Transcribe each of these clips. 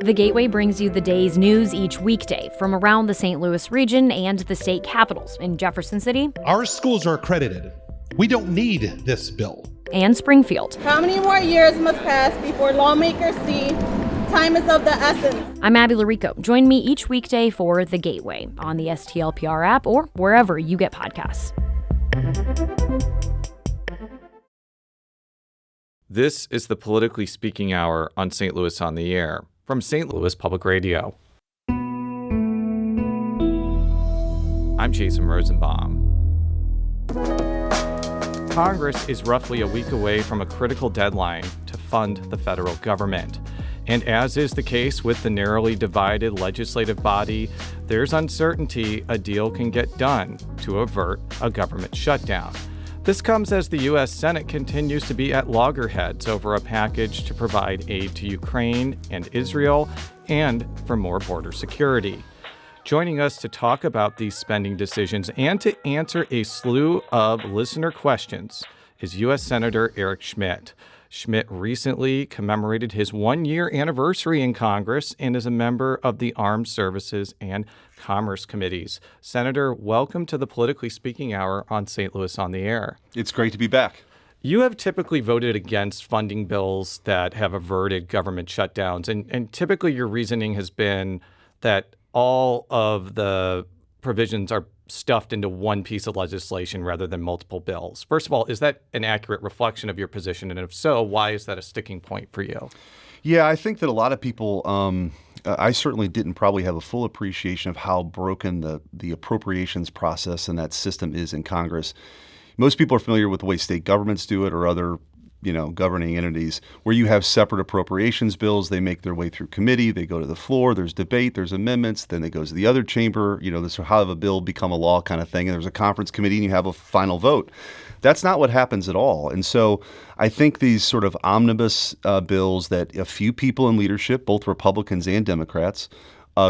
The Gateway brings you the day's news each weekday from around the St. Louis region and the state capitals in Jefferson City. Our schools are accredited. We don't need this bill. And Springfield. How many more years must pass before lawmakers see time is of the essence? I'm Abby Larico. Join me each weekday for The Gateway on the STLPR app or wherever you get podcasts. This is the Politically Speaking Hour on St. Louis on the Air from St. Louis Public Radio. I'm Jason Rosenbaum. Congress is roughly a week away from a critical deadline to fund the federal government. And as is the case with the narrowly divided legislative body, there's uncertainty a deal can get done to avert a government shutdown. This comes as the U.S. Senate continues to be at loggerheads over a package to provide aid to Ukraine and Israel and for more border security. Joining us to talk about these spending decisions and to answer a slew of listener questions is U.S. Senator Eric Schmitt. Schmitt recently commemorated his one-year anniversary in Congress and is a member of the Armed Services and Commerce Committees. Senator, welcome to the Politically Speaking Hour on St. Louis on the Air. It's great to be back. You have typically voted against funding bills that have averted government shutdowns, and typically your reasoning has been that all of the provisions are stuffed into one piece of legislation rather than multiple bills. First of all, is that an accurate reflection of your position? And if so, why is that a sticking point for you? Yeah, I think that a lot of people, I certainly didn't probably have a full appreciation of how broken the appropriations process and that system is in Congress. Most people are familiar with the way state governments do it or other governing entities where you have separate appropriations bills. They make their way through committee. They go to the floor. There's debate. There's amendments. Then it goes to the other chamber. This will have a bill become a law kind of thing. And there's a conference committee and you have a final vote. That's not what happens at all. And so I think these sort of omnibus bills that a few people in leadership, both Republicans and Democrats,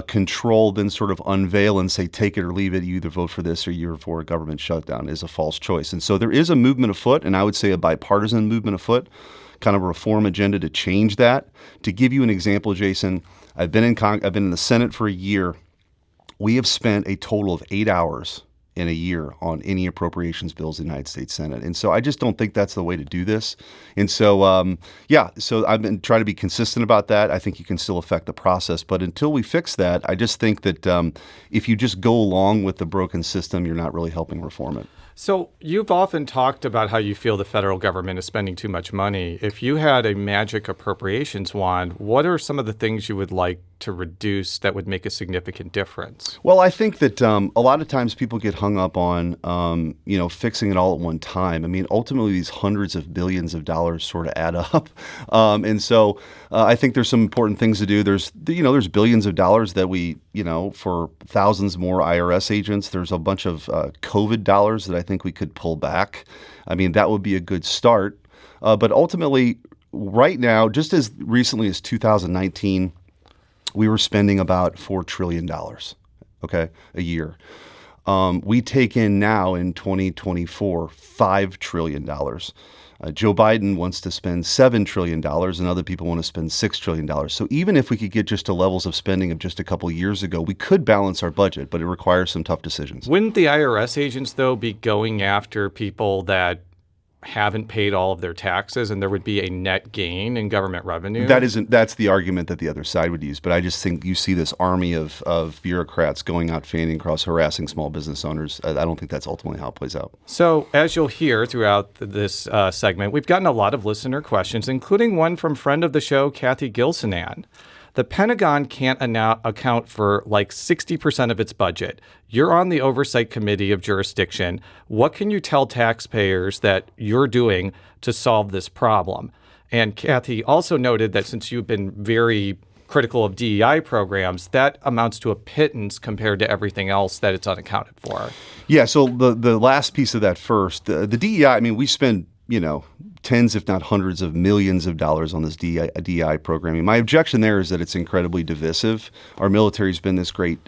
control, then sort of unveil and say, take it or leave it, you either vote for this or you're for a government shutdown, is a false choice. And so there is a movement afoot, and I would say a bipartisan movement afoot, kind of a reform agenda to change that. To give you an example, Jason, I've been in the Senate for a year. We have spent a total of 8 hours in a year on any appropriations bills in the United States Senate. And so I just don't think that's the way to do this. And so, so I've been trying to be consistent about that. I think you can still affect the process. But until we fix that, I just think that if you just go along with the broken system, you're not really helping reform it. So you've often talked about how you feel the federal government is spending too much money. If you had a magic appropriations wand, what are some of the things you would like to reduce that would make a significant difference? Well, I think that a lot of times people get hung up on, fixing it all at one time. I mean, ultimately, these hundreds of billions of dollars sort of add up. And so I think there's some important things to do. There's billions of dollars that we, for thousands more IRS agents. There's a bunch of COVID dollars that I think we could pull back. I mean, that would be a good start. But ultimately, right now, just as recently as 2019, we were spending about $4 trillion, a year. We take in now in 2024, $5 trillion. Joe Biden wants to spend $7 trillion and other people want to spend $6 trillion. So even if we could get just to levels of spending of just a couple of years ago, we could balance our budget, but it requires some tough decisions. Wouldn't the IRS agents, though, be going after people that haven't paid all of their taxes and there would be a net gain in government revenue? That's the argument that the other side would use. But I just think you see this army of bureaucrats going out fanning across harassing small business owners. I don't think that's ultimately how it plays out. So as you'll hear throughout this segment, we've gotten a lot of listener questions, including one from friend of the show, Kathy Gilsonan. The Pentagon can't account for like 60% of its budget. You're on the oversight committee of jurisdiction. What can you tell taxpayers that you're doing to solve this problem? And Kathy also noted that since you've been very critical of DEI programs, that amounts to a pittance compared to everything else that it's unaccounted for. Yeah, so the last piece of that first, the DEI, I mean, we spend tens, if not hundreds of millions of dollars on this DEI programming. My objection there is that it's incredibly divisive. Our military's been this great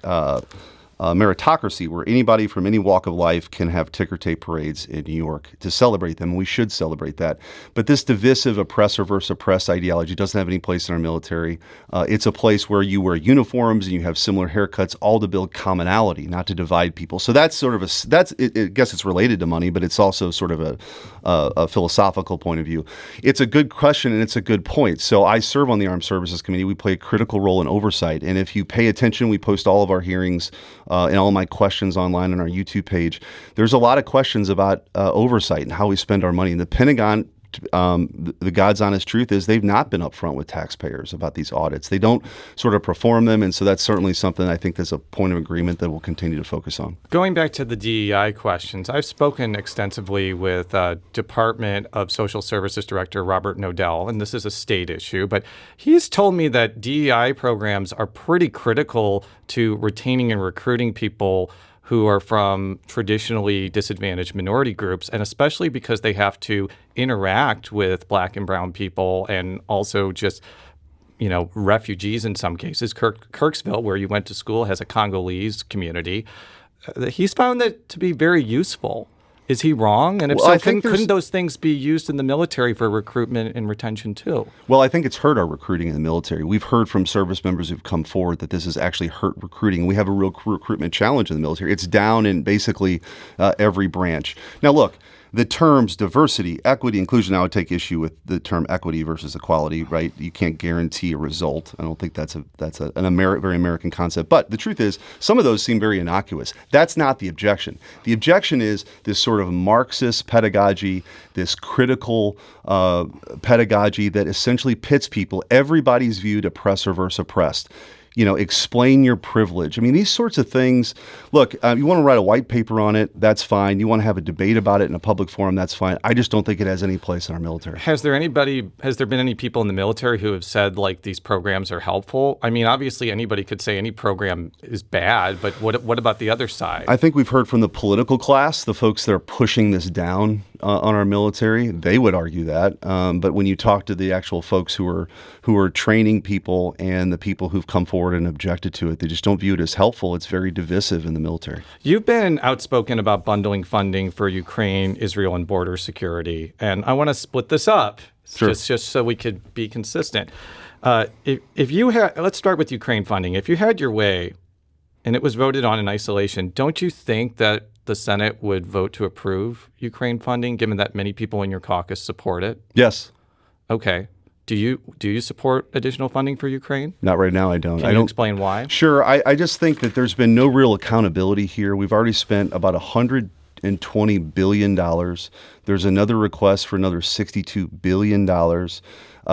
meritocracy where anybody from any walk of life can have ticker tape parades in New York to celebrate them. We should celebrate that. But this divisive oppressor versus oppressed ideology doesn't have any place in our military. It's a place where you wear uniforms and you have similar haircuts, all to build commonality, not to divide people. So that's sort of I guess it's related to money, but it's also sort of a philosophical point of view. It's a good question and it's a good point. So I serve on the Armed Services Committee. We play a critical role in oversight. And if you pay attention, we post all of our hearings and all my questions online on our YouTube page. There's a lot of questions about oversight and how we spend our money. And the Pentagon, the God's honest truth is they've not been upfront with taxpayers about these audits. They don't sort of perform them. And so that's certainly something I think there's a point of agreement that we'll continue to focus on. Going back to the DEI questions, I've spoken extensively with Department of Social Services Director Robert Nodell, and this is a state issue, but he's told me that DEI programs are pretty critical to retaining and recruiting people who are from traditionally disadvantaged minority groups, and especially because they have to interact with Black and brown people and also just, refugees in some cases. Kirksville, where you went to school, has a Congolese community. He's found that to be very useful. Is he wrong? And if so, couldn't those things be used in the military for recruitment and retention too? Well, I think it's hurt our recruiting in the military. We've heard from service members who've come forward that this has actually hurt recruiting. We have a real recruitment challenge in the military. It's down in basically every branch. Now, look, the terms diversity, equity, inclusion, I would take issue with the term equity versus equality, right? You can't guarantee a result. I don't think that's an very American concept. But the truth is, some of those seem very innocuous. That's not the objection. The objection is this sort of Marxist pedagogy, this critical pedagogy that essentially pits people. Everybody's viewed oppressor versus oppressed. Explain your privilege. I mean, these sorts of things, look, you want to write a white paper on it, that's fine. You want to have a debate about it in a public forum, that's fine. I just don't think it has any place in our military. Has there been any people in the military who have said, like, these programs are helpful? I mean, obviously anybody could say any program is bad, but what about the other side? I think we've heard from the political class, the folks that are pushing this down on our military, they would argue that. But when you talk to the actual folks who are training people and the people who've come forward and objected to it, they just don't view it as helpful. It's very divisive in the military. You've been outspoken about bundling funding for Ukraine, Israel, and border security. And I want to split this up, sure, just so we could be consistent. If you had, let's start with Ukraine funding. If you had your way and it was voted on in isolation, don't you think that the Senate would vote to approve Ukraine funding, given that many people in your caucus support it? Yes. Okay. Do you support additional funding for Ukraine? Not right now, I don't. Can you explain why? Sure. I just think that there's been no real accountability here. We've already spent about $120 billion. There's another request for another $62 billion.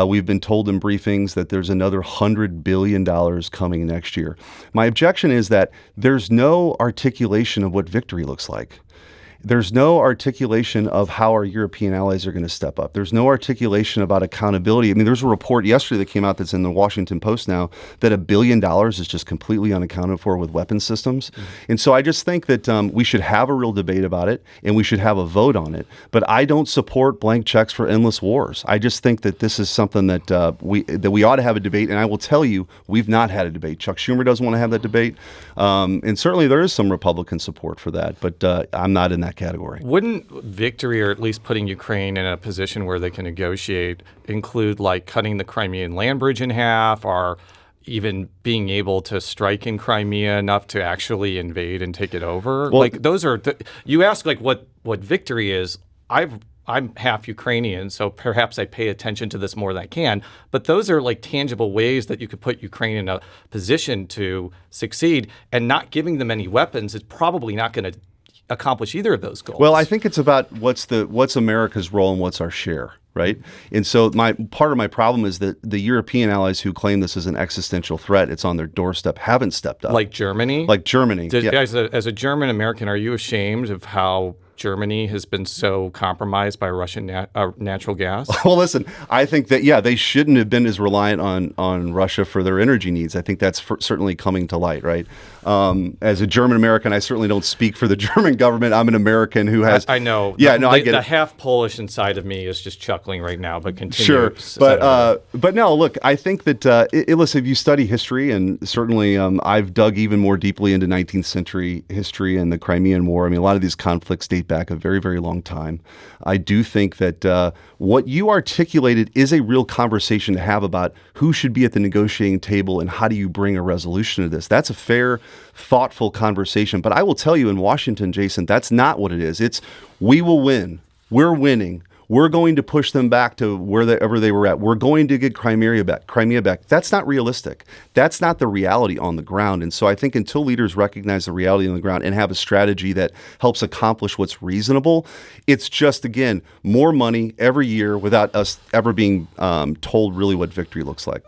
We've been told in briefings that there's another $100 billion coming next year. My objection is that there's no articulation of what victory looks like. There's no articulation of how our European allies are going to step up. There's no articulation about accountability. I mean, there's a report yesterday that came out that's in the Washington Post now that $1 billion is just completely unaccounted for with weapon systems. Mm-hmm. And so I just think that we should have a real debate about it and we should have a vote on it. But I don't support blank checks for endless wars. I just think that this is something that we ought to have a debate. And I will tell you, we've not had a debate. Chuck Schumer doesn't want to have that debate. And certainly there is some Republican support for that. But I'm not in that category. Wouldn't victory, or at least putting Ukraine in a position where they can negotiate, include like cutting the Crimean land bridge in half, or even being able to strike in Crimea enough to actually invade and take it over? Well, like those are you ask like what victory is. I'm half Ukrainian, so perhaps I pay attention to this more than I can. But those are like tangible ways that you could put Ukraine in a position to succeed, and not giving them any weapons is probably not going to accomplish either of those goals. Well, I think it's about what's America's role and what's our share, right? And so part of my problem is that the European allies who claim this is an existential threat, it's on their doorstep, haven't stepped up. Like Germany? Like Germany. Yeah. As a German American, are you ashamed of how Germany has been so compromised by Russian natural gas? Well, listen, I think that, they shouldn't have been as reliant on Russia for their energy needs. I think that's certainly coming to light, right? As a German American, I certainly don't speak for the German government. I'm an American who has. I know. Yeah, no, I get the it. half Polish inside of me is just chuckling right now. But continue. Sure, Senator. but no. Look, I think that listen, if you study history, and certainly I've dug even more deeply into 19th century history and the Crimean War. I mean, a lot of these conflicts date back a very, very long time. I do think that what you articulated is a real conversation to have about who should be at the negotiating table and how do you bring a resolution to this. That's a fair, thoughtful conversation. But I will tell you in Washington, Jason, that's not what it is. It's we will win. We're winning. We're going to push them back to wherever they were at. We're going to get Crimea back. That's not realistic. That's not the reality on the ground. And so I think until leaders recognize the reality on the ground and have a strategy that helps accomplish what's reasonable, it's just, again, more money every year without us ever being told really what victory looks like.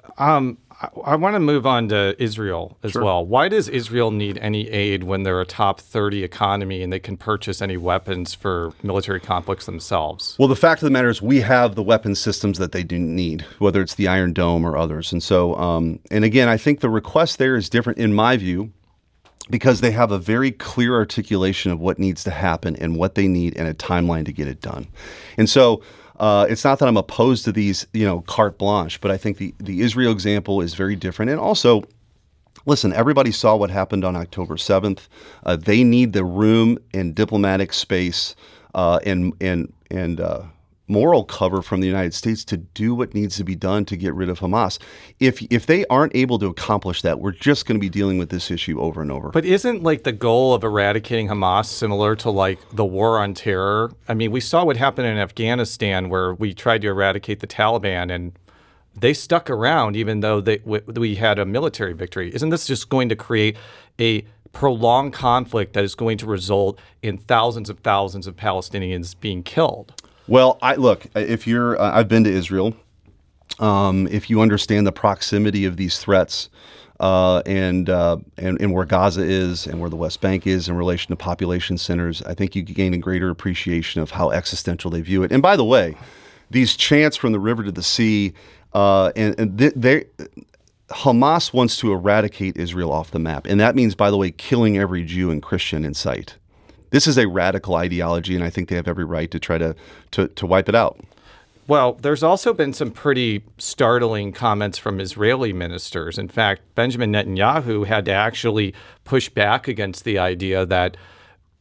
I want to move on to Israel as well. Why does Israel need any aid when they're a top 30 economy and they can purchase any weapons for military conflicts themselves? Well, the fact of the matter is we have the weapon systems that they do need, whether it's the Iron Dome or others. And so, and again, I think the request there is different in my view because they have a very clear articulation of what needs to happen and what they need and a timeline to get it done. And so, it's not that I'm opposed to these, carte blanche, but I think the Israel example is very different. And also, listen, everybody saw what happened on October 7th. They need the room and diplomatic space and moral cover from the United States to do what needs to be done to get rid of Hamas. If they aren't able to accomplish that, we're just going to be dealing with this issue over and over. But isn't the goal of eradicating Hamas similar to the war on terror? I mean, we saw what happened in Afghanistan where we tried to eradicate the Taliban and they stuck around even though we had a military victory. Isn't this just going to create a prolonged conflict that is going to result in thousands of Palestinians being killed? Well, if you're, I've been to Israel. If you understand the proximity of these threats and where Gaza is and where the West Bank is in relation to population centers, I think you gain a greater appreciation of how existential they view it. And by the way, these chants from the river to the sea, Hamas wants to eradicate Israel off the map. And that means, by the way, killing every Jew and Christian in sight. This is a radical ideology, and I think they have every right to try to wipe it out. Well, there's also been some pretty startling comments from Israeli ministers. In fact, Benjamin Netanyahu had to actually push back against the idea that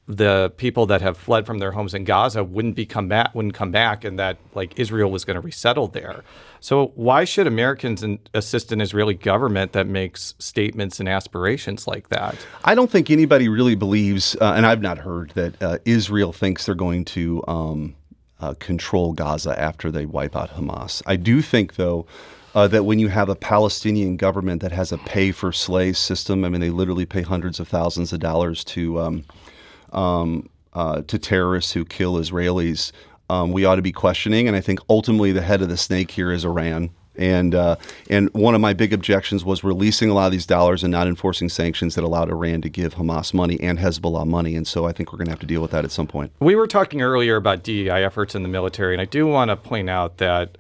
the people that have fled from their homes in Gaza wouldn't come back, and that Israel was going to resettle there. So why should Americans assist an Israeli government that makes statements and aspirations like that? I don't think anybody really believes, and I've not heard that Israel thinks they're going to control Gaza after they wipe out Hamas. I do think, though, that when you have a Palestinian government that has a pay-for-slay system, I mean, they literally pay hundreds of thousands of dollars to terrorists who kill Israelis, we ought to be questioning. And I think ultimately the head of the snake here is Iran. And one of my big objections was releasing a lot of these dollars and not enforcing sanctions that allowed Iran to give Hamas money and Hezbollah money. And so I think we're going to have to deal with that at some point. We were talking earlier about DEI efforts in the military, and I do want to point out that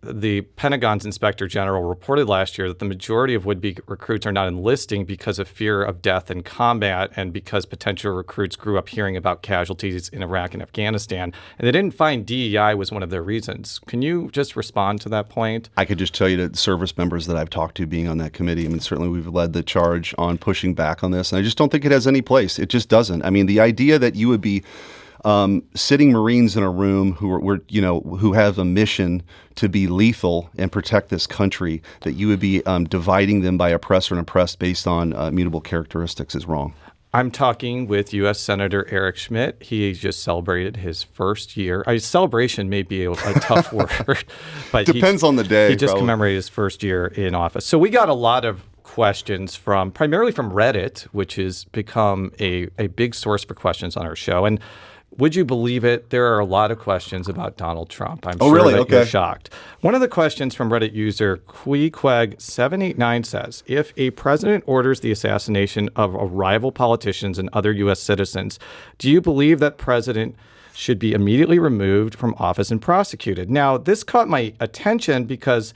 the Pentagon's Inspector General reported last year that the majority of would-be recruits are not enlisting because of fear of death in combat and because potential recruits grew up hearing about casualties in Iraq and Afghanistan. And they didn't find DEI was one of their reasons. Can you just respond to that point? I could just tell you that service members that I've talked to being on that committee, I mean, certainly we've led the charge on pushing back on this. And I just don't think it has any place. It just doesn't. I mean, the idea that you would be sitting Marines in a room who have a mission to be lethal and protect this country, that you would be dividing them by oppressor and oppressed based on immutable characteristics is wrong. I'm talking with U.S. Senator Eric Schmitt. He just celebrated his first year. Celebration may be a tough word, but depends on the day. He just commemorated his first year in office. So we got a lot of questions primarily from Reddit, which has become a big source for questions on our show. And would you believe it? There are a lot of questions about Donald Trump. I'm sure that you're shocked. One of the questions from Reddit user Queequeg789 says, if a president orders the assassination of rival politicians and other U.S. citizens, do you believe that president should be immediately removed from office and prosecuted? Now, this caught my attention because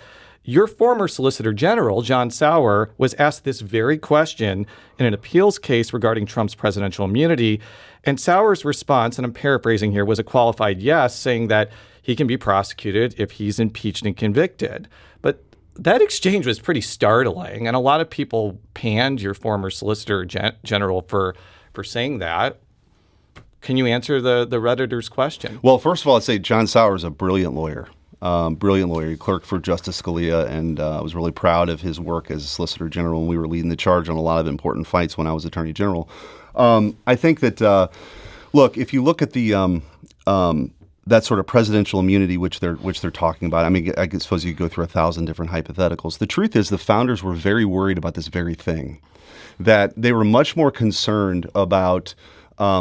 Your former Solicitor General, John Sauer, was asked this very question in an appeals case regarding Trump's presidential immunity. And Sauer's response, and I'm paraphrasing here, was a qualified yes, saying that he can be prosecuted if he's impeached and convicted. But that exchange was pretty startling, and a lot of people panned your former Solicitor General for saying that. Can you answer the Redditor's question? Well, first of all, I'd say John Sauer is a brilliant lawyer. He clerked for Justice Scalia, and I was really proud of his work as Solicitor General, and we were leading the charge on a lot of important fights when I was Attorney General. I think that, look, if you look at the that sort of presidential immunity which they're talking about, I mean, I suppose you could go through 1,000 different hypotheticals. The truth is the founders were very worried about this very thing, that they were much more concerned about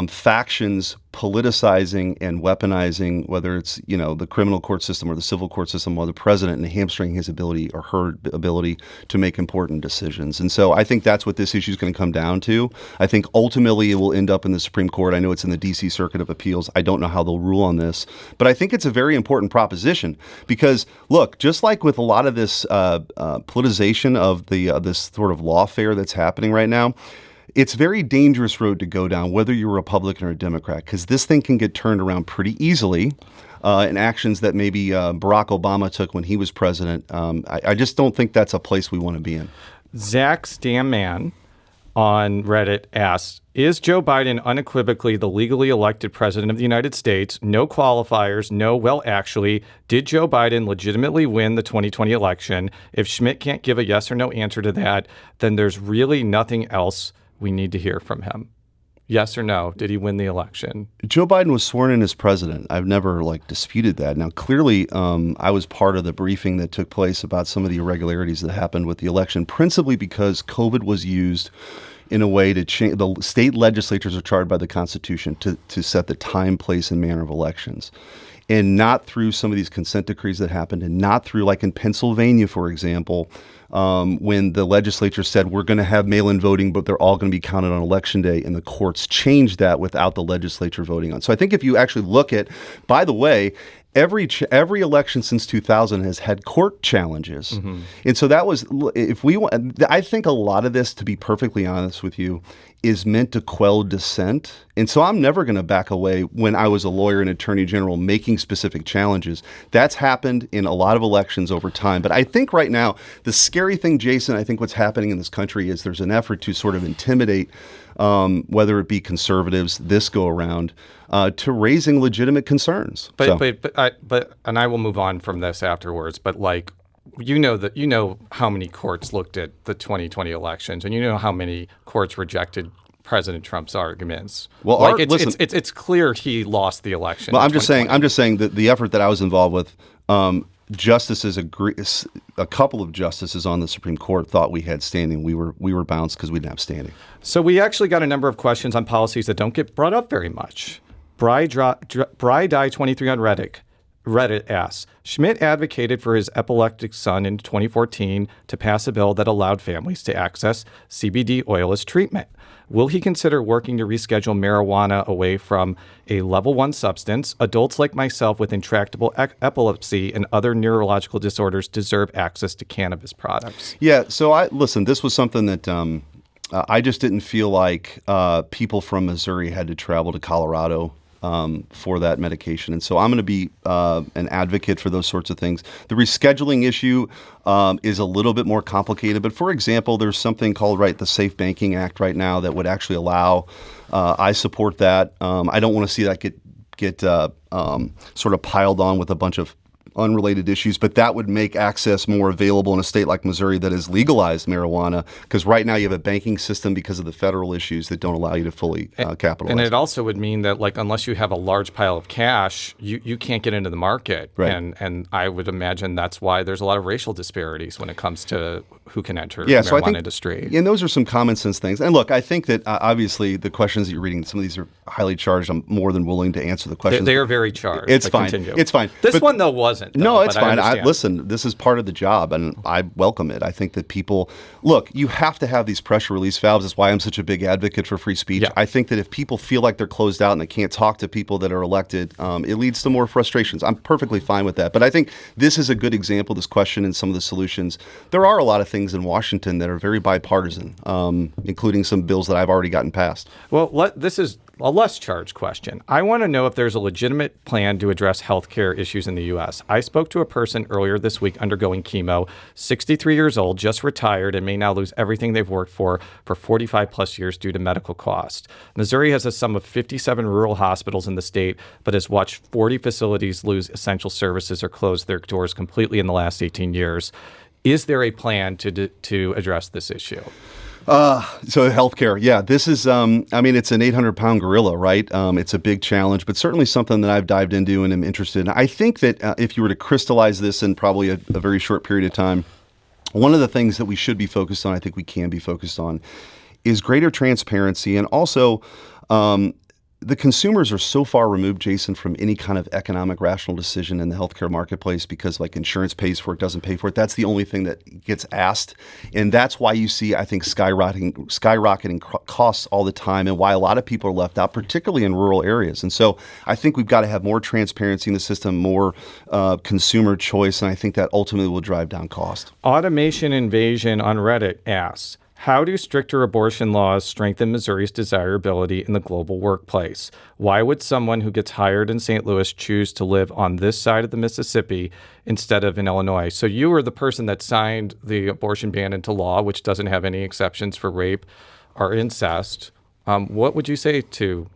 factions politicizing and weaponizing, whether it's, the criminal court system or the civil court system, or the president, and hamstring his ability or her ability to make important decisions. And so I think that's what this issue is going to come down to. I think ultimately it will end up in the Supreme Court. I know it's in the D.C. Circuit of Appeals. I don't know how they'll rule on this, but I think it's a very important proposition because, look, just like with a lot of this politicization of this sort of lawfare that's happening right now, it's a very dangerous road to go down, whether you're a Republican or a Democrat, because this thing can get turned around pretty easily in actions that maybe Barack Obama took when he was president. I just don't think that's a place we want to be in. Zach Stamman on Reddit asks, is Joe Biden unequivocally the legally elected president of the United States? No qualifiers, no, well, actually, did Joe Biden legitimately win the 2020 election? If Schmitt can't give a yes or no answer to that, then there's really nothing else we need to hear from him. Yes or no? Did he win the election? Joe Biden was sworn in as president. I've never disputed that. Now, clearly, I was part of the briefing that took place about some of the irregularities that happened with the election, principally because COVID was used in a way to change. The state legislatures are charged by the Constitution to set the time, place, and manner of elections. And not through some of these consent decrees that happened, and not through, like in Pennsylvania, for example, when the legislature said we're going to have mail-in voting, but they're all going to be counted on Election Day, and the courts changed that without the legislature voting on. So I think if you actually look at, by the way, every election since 2000 has had court challenges. Mm-hmm. And so that was, I think a lot of this, to be perfectly honest with you, is meant to quell dissent. And so I'm never going to back away when I was a lawyer and attorney general making specific challenges. That's happened in a lot of elections over time. But I think right now, the scary thing, Jason, I think what's happening in this country is there's an effort to sort of intimidate, whether it be conservatives this go around, to raising legitimate concerns. But and I will move on from this afterwards, but you know how many courts looked at the 2020 elections, and you know how many courts rejected President Trump's arguments. Well, it's clear he lost the election. Well, I'm just saying that the effort that I was involved with, justices a couple of justices on the Supreme Court thought we had standing. We were bounced because we didn't have standing. So we actually got a number of questions on policies that don't get brought up very much. Bri-Die23 on Reddit asks, Schmitt advocated for his epileptic son in 2014 to pass a bill that allowed families to access CBD oil as treatment. Will he consider working to reschedule marijuana away from a level 1 substance? Adults like myself with intractable epilepsy and other neurological disorders deserve access to cannabis products. Yeah, so this was something that I just didn't feel like people from Missouri had to travel to Colorado for that medication. And so I'm going to be an advocate for those sorts of things. The rescheduling issue is a little bit more complicated. But for example, there's something called the Safe Banking Act right now that would actually allow, I support that. I don't want to see that get sort of piled on with a bunch of unrelated issues, but that would make access more available in a state like Missouri that has legalized marijuana, because right now you have a banking system because of the federal issues that don't allow you to fully capitalize. And it also would mean that unless you have a large pile of cash, you can't get into the market. Right. And I would imagine that's why there's a lot of racial disparities when it comes to who can enter the marijuana industry. And those are some common sense things. And look, I think that obviously the questions that you're reading, some of these are highly charged. I'm more than willing to answer the questions. They are very charged. It's fine. Continue. It's fine. This one, though, wasn't. isn't. Though, No, it's but fine. understand. Listen, this is part of the job, and I welcome it. I think that people look. You have to have these pressure release valves. That's why I'm such a big advocate for free speech. Yeah. I think that if people feel like they're closed out and they can't talk to people that are elected, it leads to more frustrations. I'm perfectly fine with that. But I think this is a good example. This question and some of the solutions. There are a lot of things in Washington that are very bipartisan, including some bills that I've already gotten passed. Well, this is a less charged question. I want to know if there's a legitimate plan to address healthcare issues in the U.S. I spoke to a person earlier this week undergoing chemo, 63 years old, just retired, and may now lose everything they've worked for 45 plus years due to medical costs. Missouri has a sum of 57 rural hospitals in the state, but has watched 40 facilities lose essential services or close their doors completely in the last 18 years. Is there a plan to address this issue? So healthcare, yeah, this is, it's an 800-pound gorilla, right? It's a big challenge, but certainly something that I've dived into and am interested in. I think that if you were to crystallize this in probably a very short period of time, one of the things that we should be focused on, I think we can be focused on, is greater transparency and also the consumers are so far removed, Jason, from any kind of economic rational decision in the healthcare marketplace because like insurance pays for it, doesn't pay for it. That's the only thing that gets asked. And that's why you see, I think, skyrocketing costs all the time and why a lot of people are left out, particularly in rural areas. And so I think we've got to have more transparency in the system, more consumer choice, and I think that ultimately will drive down cost. Automation Invasion on Reddit asks, how do stricter abortion laws strengthen Missouri's desirability in the global workplace? Why would someone who gets hired in St. Louis choose to live on this side of the Mississippi instead of in Illinois? So you were the person that signed the abortion ban into law, which doesn't have any exceptions for rape or incest. What would you say to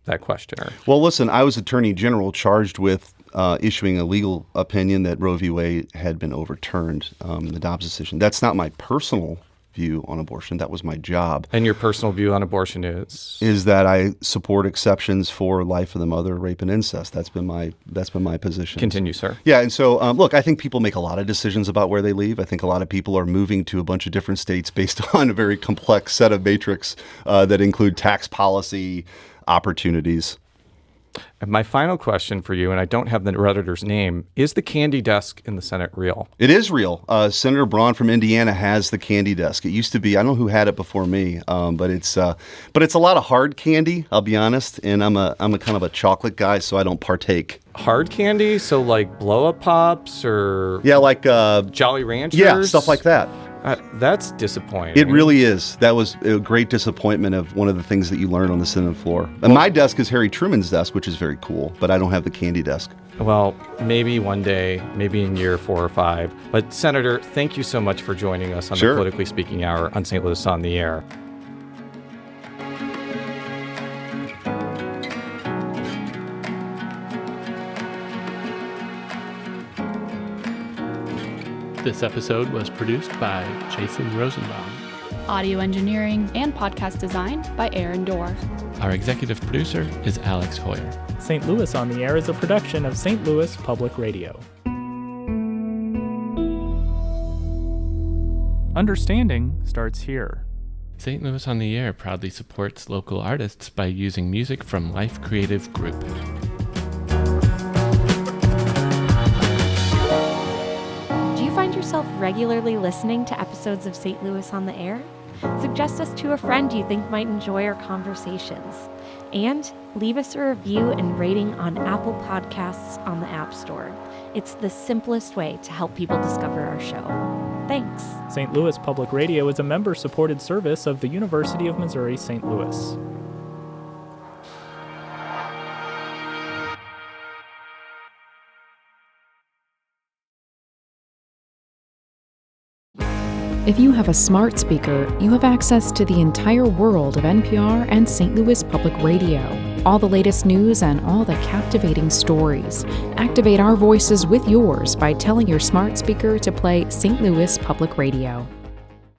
that questioner? Well, listen, I was Attorney General charged with issuing a legal opinion that Roe v. Wade had been overturned in the Dobbs decision. That's not my personal view on abortion. That was my job. And your personal view on abortion is that I support exceptions for life of the mother, rape, and incest. That's been my position. Continue, sir. Yeah, and so look, I think people make a lot of decisions about where they live. I think a lot of people are moving to a bunch of different states based on a very complex set of matrix that include tax policy, opportunities. And my final question for you, and I don't have the Redditor's name, is the candy desk in the Senate real? It is real. Senator Braun from Indiana has the candy desk. It used to be, I don't know who had it before me, but it's a lot of hard candy, I'll be honest, and I'm a kind of a chocolate guy, so I don't partake. Hard candy? So like blow-up pops or... Yeah, like... Jolly Ranchers? Yeah, stuff like that. That's disappointing. It really is. That was a great disappointment of one of the things that you learn on the Senate floor. And my desk is Harry Truman's desk, which is very cool, but I don't have the candy desk. Well, maybe one day, maybe in year 4 or 5. But Senator, thank you so much for joining us on the Politically Speaking Hour on St. Louis on the Air. This episode was produced by Jason Rosenbaum. Audio engineering and podcast design by Aaron Dorr. Our executive producer is Alex Hoyer. St. Louis on the Air is a production of St. Louis Public Radio. Understanding starts here. St. Louis on the Air proudly supports local artists by using music from Life Creative Group. Find yourself regularly listening to episodes of St. Louis on the Air? Suggest us to a friend you think might enjoy our conversations. And leave us a review and rating on Apple Podcasts on the App Store. It's the simplest way to help people discover our show. Thanks. St. Louis Public Radio is a member-supported service of the University of Missouri St. Louis. If you have a smart speaker, you have access to the entire world of NPR and St. Louis Public Radio. All the latest news and all the captivating stories. Activate our voices with yours by telling your smart speaker to play St. Louis Public Radio.